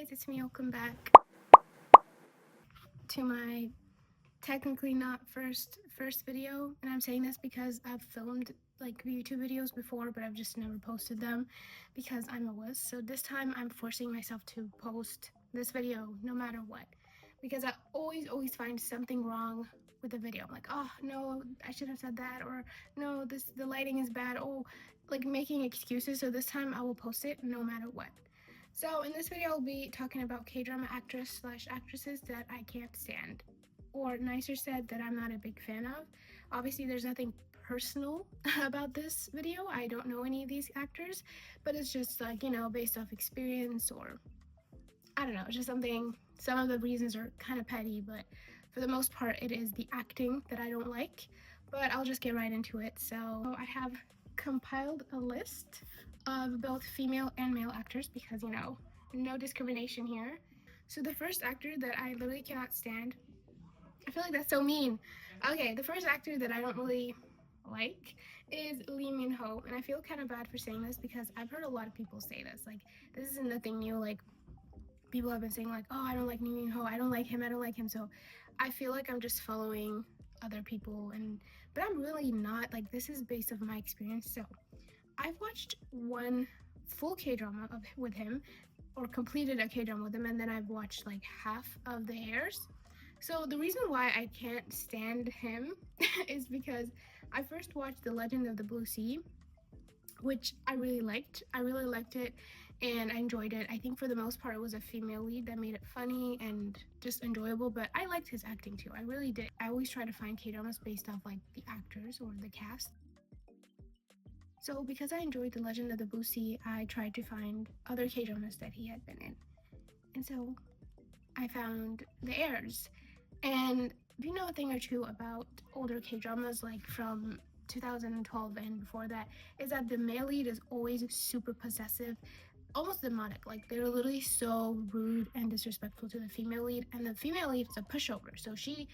guys, it's me. Welcome back to my technically not first video, and I'm saying this because I've filmed like YouTube videos before, but I've just never posted them because I'm a wuss. So this time I'm forcing myself to post this video no matter what, because I always find something wrong with the video. I'm like, oh no, I should have said that, or no, the lighting is bad. Oh, like making excuses. So this time I will post it no matter what. So in this video, I'll be talking about K-drama actors/actresses that I can't stand, or nicer said, that I'm not a big fan of. Obviously, there's nothing personal about this video. I don't know any of these actors, but it's just like, based off experience, or I don't know, it's just something. Some of the reasons are kind of petty, but for the most part, it is the acting that I don't like. But I'll just get right into it. So I have compiled a list of both female and male actors because, no discrimination here. So the first actor that I literally cannot stand, I feel like that's so mean. Okay, the first actor that I don't really like is Leeminho, and I feel kind of bad for saying this because I've heard a lot of people say this. Like, this isn't nothing new. Like, people have been saying like, oh, I don't like Leeminho, I don't like him. So I feel like I'm just following other people, but I'm really not. Like, this is based off my experience. So I've watched one full K-drama with him, or completed a K-drama with him, and then I've watched like half of The Heirs. So the reason why I can't stand him is because I first watched The Legend of the Blue Sea, which I really liked. I really liked it and I enjoyed it. I think for the most part it was a female lead that made it funny and just enjoyable, but I liked his acting too. I really did. I always try to find K-dramas based off like the actors or the cast. So because I enjoyed The Legend of the Blue Sea, I tried to find other K-dramas that he had been in. And so I found The Heirs. And if you know a thing or two about older K-dramas, like from 2012 and before that, is that the male lead is always super possessive, almost demonic. Like, they're literally so rude and disrespectful to the female lead, and the female lead is a pushover, so she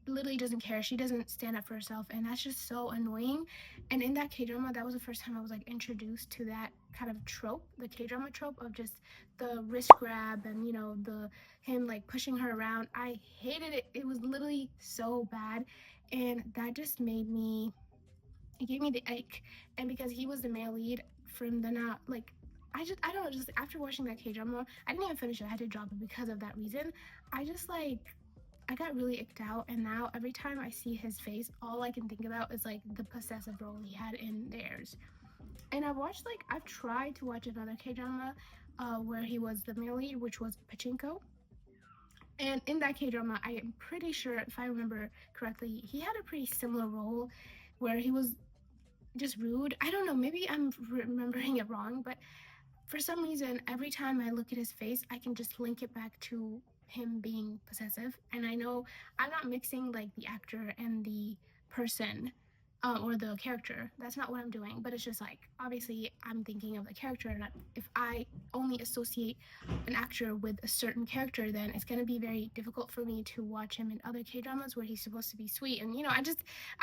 literally doesn't care. She doesn't stand up for herself, and that's just so annoying. And in that K-drama, that was the first time I was like introduced to that kind of trope, the K-drama trope of just the wrist grab and the him like pushing her around. I hated it. It was literally so bad, and that just made me, it gave me the ick. And because he was the male lead, from then out, like, I don't know, just after watching that K-drama, I didn't even finish it. I had to drop it because of that reason. I got really icked out, and now every time I see his face, all I can think about is like the possessive role he had in theirs. And I've tried to watch another K-drama where he was the male lead, which was Pachinko. And in that K-drama, I am pretty sure, if I remember correctly, he had a pretty similar role where he was just rude. I don't know, maybe I'm remembering it wrong, but for some reason, every time I look at his face, I can just link it back to him being possessive. And I know I'm not mixing like the actor and the person, or the character. That's not what I'm doing, but it's just like, obviously I'm thinking of the character, and if I only associate an actor with a certain character, then it's going to be very difficult for me to watch him in other K-dramas where he's supposed to be sweet. And I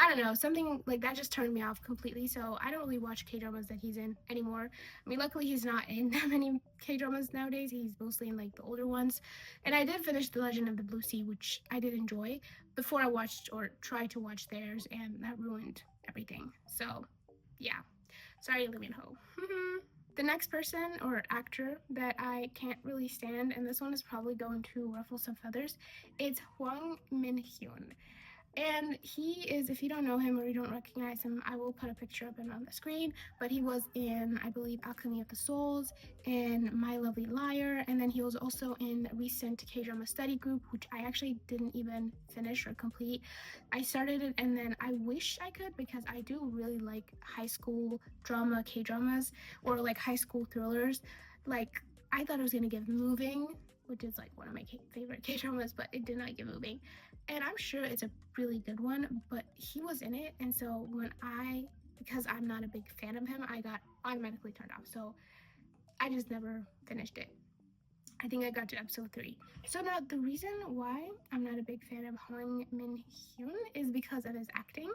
don't know, something like that just turned me off completely. So I don't really watch K-dramas that he's in anymore. I mean, luckily he's not in that many K-dramas nowadays. He's mostly in like the older ones. And I did finish The Legend of the Blue Sea, which I did enjoy, before I watched or tried to watch theirs, and that ruined everything. So yeah, sorry, Leeminho. The next person or actor that I can't really stand, and this one is probably going to ruffle some feathers, it's Hwang Min-hyun. And he is, if you don't know him or you don't recognize him, I will put a picture of him on the screen. But he was in, I believe, Alchemy of the Souls, and My Lovely Liar, and then he was also in a recent K-drama study group, which I actually didn't even finish or complete. I started it, and then I wish I could, because I do really like high school drama K-dramas, or like high school thrillers. Like, I thought it was gonna give Moving, which is like one of my favorite K-dramas, but it did not get Moving. And I'm sure it's a really good one, but he was in it, and so because I'm not a big fan of him, I got automatically turned off. So I just never finished it. I think I got to episode 3. So now the reason why I'm not a big fan of Hwang Min-hyun is because of his acting.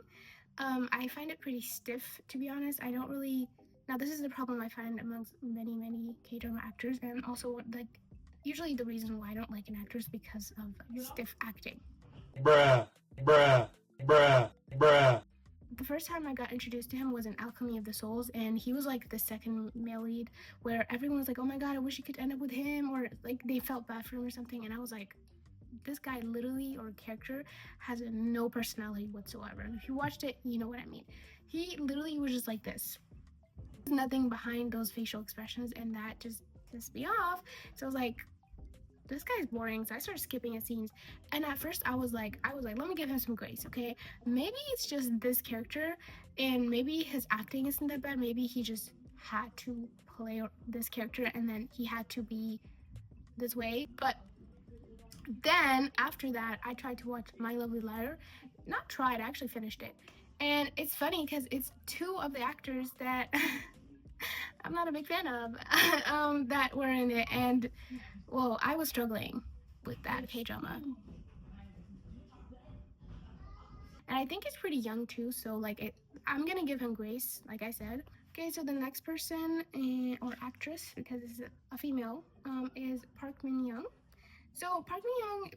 I find it pretty stiff, to be honest. I don't really. Now, this is the problem I find amongst many K-drama actors, and also like usually the reason why I don't like an actor is because of stiff acting. Bruh, bruh, bruh, bruh. The first time I got introduced to him was in Alchemy of the Souls, and he was like the second male lead, where everyone was like, oh my god, I wish you could end up with him, or like they felt bad for him or something, and I was like, this guy literally, or character, has no personality whatsoever. If you watched it, you know what I mean. He literally was just like this. There's nothing behind those facial expressions, and that just pissed me off. So I was like, this guy's boring. So I started skipping his scenes. And at first I was like, let me give him some grace, okay? Maybe it's just this character, and maybe his acting isn't that bad. Maybe he just had to play this character, and then he had to be this way. But then after that, I tried to watch My Lovely Liar. Not tried, I actually finished it. And it's funny because it's two of the actors that I'm not a big fan of that were in it. And well, I was struggling with that K-drama. And I think he's pretty young too, so like I'm gonna give him grace, like I said. Okay, so the next person or actress, because it's a female, is Park Min-hyun. So Park Min-hyun,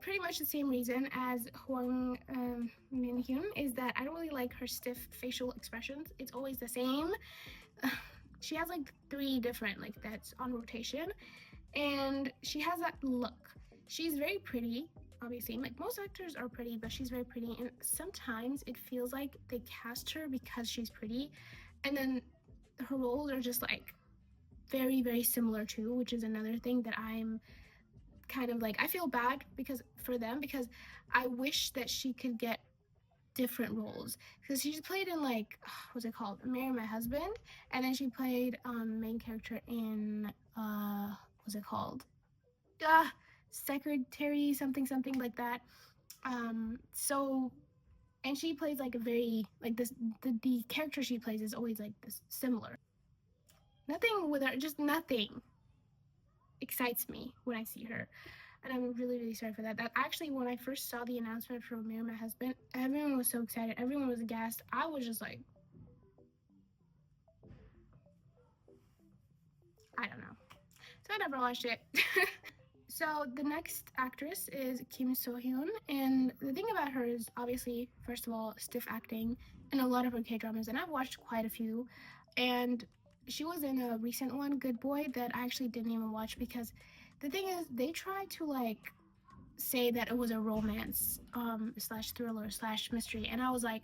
pretty much the same reason as Hwang Min-hyun, is that I don't really like her stiff facial expressions. It's always the same. She has like 3 different, like that's on rotation, and she has that look. She's very pretty, obviously. Like most actors are pretty, but she's very pretty, and sometimes it feels like they cast her because she's pretty, and then her roles are just like very, very similar too, which is another thing that I'm kind of like, I feel bad because for them, because I wish that she could get different roles, because she's played in like what's it called, Marry My Husband, and then she played main character in what's it called, secretary something something like that. So and she plays like a very like this, the character she plays is always like this similar. Nothing with her, just nothing excites me when I see her, and I'm really, really sorry for that. That actually, when I first saw the announcement for Marry My Husband, everyone was so excited, everyone was aghast. I was just like, I don't know. So I never watched it. So the next actress is Kimsohyun, and the thing about her is obviously, first of all, stiff acting in a lot of her K-dramas, and I've watched quite a few. And she was in a recent one, Goodboy, that I actually didn't even watch, because the thing is, they tried to like say that it was a romance slash thriller slash mystery, and I was like,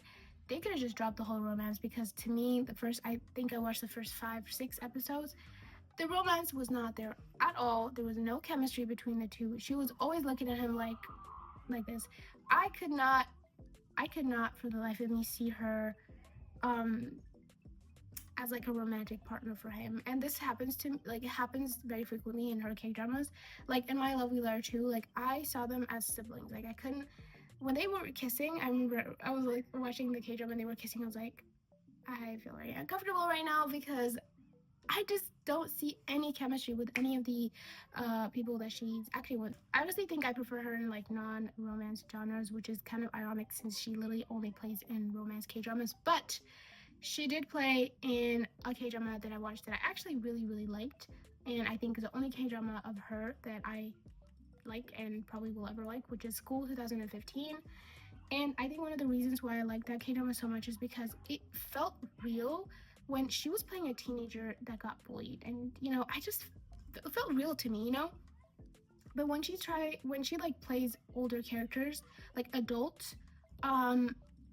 they could have just dropped the whole romance, because to me, I think I watched the first 5 or 6 episodes, the romance was not there at all. There was no chemistry between the two. She was always looking at him like this. I could not for the life of me see her as like a romantic partner for him. And this happens to like, it happens very frequently in her K-dramas. Like in My Lovely Liar too, like I saw them as siblings. Like I couldn't, when they were kissing, I remember I was like watching the K-drama and they were kissing, I was like, I feel very uncomfortable right now, because I just don't see any chemistry with any of the people that she's acting with. I honestly think I prefer her in like non-romance genres, which is kind of ironic since she literally only plays in romance K-dramas. But she did play in a K-drama that I watched that I actually really, really liked, and I think is the only K-drama of her that I like and probably will ever like, which is School 2015. And I think one of the reasons why I like that K-drama so much is because it felt real when she was playing a teenager that got bullied. And, you know, it felt real to me, you know? But when she like plays older characters, like adults,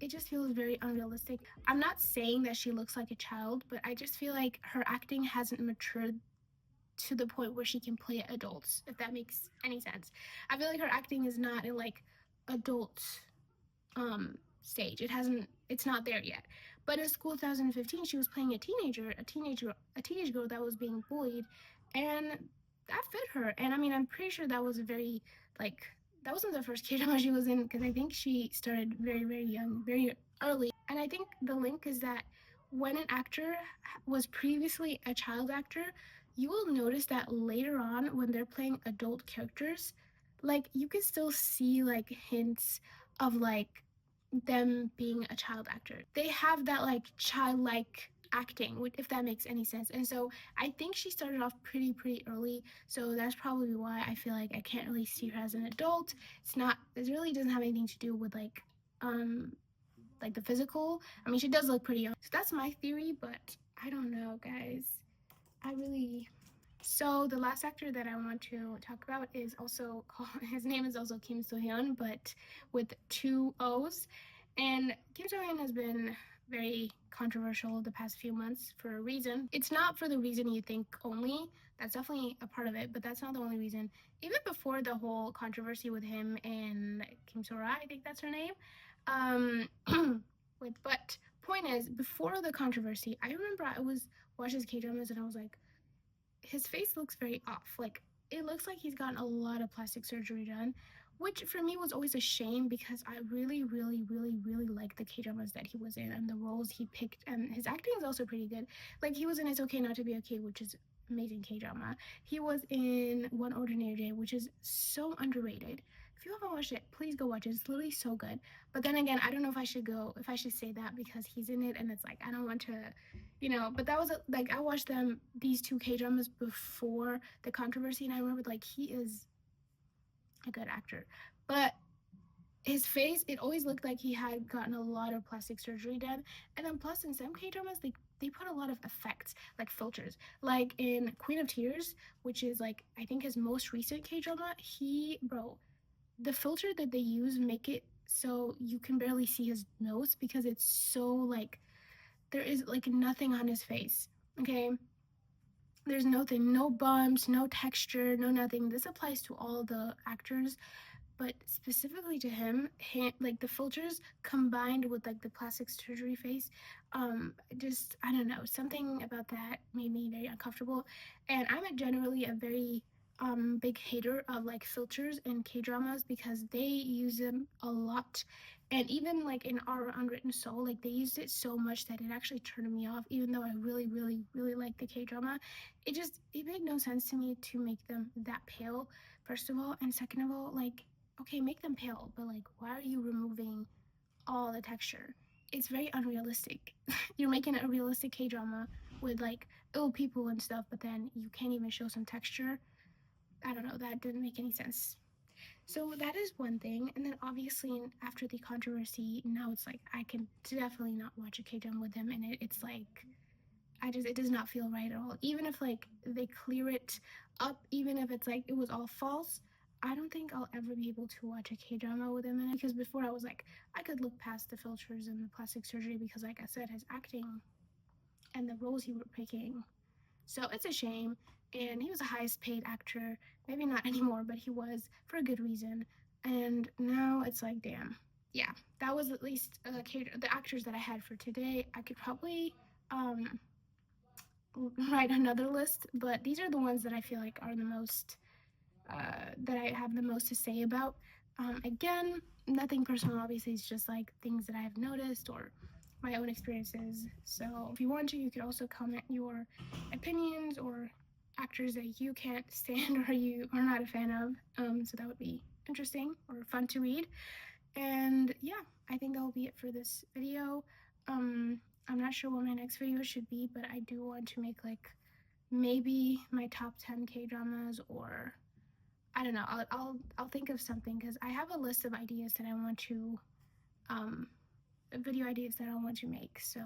it just feels very unrealistic. I'm not saying that she looks like a child, but I just feel like her acting hasn't matured to the point where she can play adults, if that makes any sense. I feel like her acting is not in like adult stage. It's not there yet. But in School 2015, she was playing a teenage girl that was being bullied, and that fit her. And I mean, I'm pretty sure that was very like, that wasn't the first K-drama she was in, because I think she started very, very young, very early. And I think the link is that when an actor was previously a child actor, you will notice that later on when they're playing adult characters, like you can still see like hints of like them being a child actor. They have that like childlike acting, if that makes any sense. And so I think she started off pretty early, so that's probably why I feel like I can't really see her as an adult. It really doesn't have anything to do with like the physical. I mean, she does look pretty young, so that's my theory, but I don't know, guys. So the last actor that I want to talk about is also his name is also Kimsohyun, but with 2 O's. And Kimsohyun has been very controversial the past few months for a reason. It's not for the reason you think only. That's definitely a part of it, but that's not the only reason. Even before the whole controversy with him and Kim So-ra, I think that's her name. But point is, before the controversy, I remember I was watching his K-dramas and I was like, his face looks very off. Like, it looks like he's gotten a lot of plastic surgery done, which for me was always a shame because I really liked the K-dramas that he was in and the roles he picked, and his acting is also pretty good. Like, he was in It's Okay Not to Be Okay, which is amazing K-drama. He was in One Ordinary Day, which is so underrated. If you haven't watched it, please go watch it. It's literally so good. But then again, I don't know if I should say that because he's in it, and it's like I don't want to, but that was like I watched these 2 K-dramas before the controversy, and I remember like he is a good actor, but his face, it always looked like he had gotten a lot of plastic surgery done. And then plus in some K-dramas, they put a lot of effects, like filters. Like in Queen of Tears, which is like I think his most recent K-drama, the filter that they use make it so you can barely see his nose because it's so like there is like nothing on his face. Okay, there's nothing, no bumps, no texture, no nothing. This applies to all the actors, but specifically to him, like the filters combined with like the plastic surgery face, just I don't know, something about that made me very uncomfortable. And I'm generally a very big hater of like filters in K dramas because they use them a lot. And even like in Our Unwritten Soul, like they used it so much that it actually turned me off, even though I really like the K drama. It made no sense to me to make them that pale, first of all, and second of all, like, okay, make them pale, but like, why are you removing all the texture? It's very unrealistic. You're making a realistic K drama with like ill people and stuff, but then you can't even show some texture. I don't know, that didn't make any sense. So that is one thing, and then obviously after the controversy, now it's like I can definitely not watch a K drama with him, and it's like it does not feel right at all. Even if like they clear it up, even if it's like it was all false, I don't think I'll ever be able to watch a K drama with him in it because before I was like I could look past the filters and the plastic surgery because like I said, his acting and the roles he were picking. So it's a shame. And he was the highest paid actor. Maybe not anymore, but he was for a good reason. And now it's like, damn. Yeah, that was at least the actors that I had for today. I could probably write another list, but these are the ones that I feel like are the most that I have the most to say about. Again, nothing personal, obviously, it's just like things that I have noticed or my own experiences. So if you want to, you could also comment your opinions or actors that you can't stand or you are not a fan of. So that would be interesting or fun to read. And yeah, I think that will be it for this video. I'm not sure what my next video should be, but I do want to make like maybe my top 10 K dramas, or I don't know. I'll think of something because I have a list of ideas that I want to video ideas that I want to make. So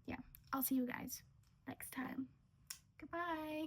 yeah, I'll see you guys next time. Goodbye.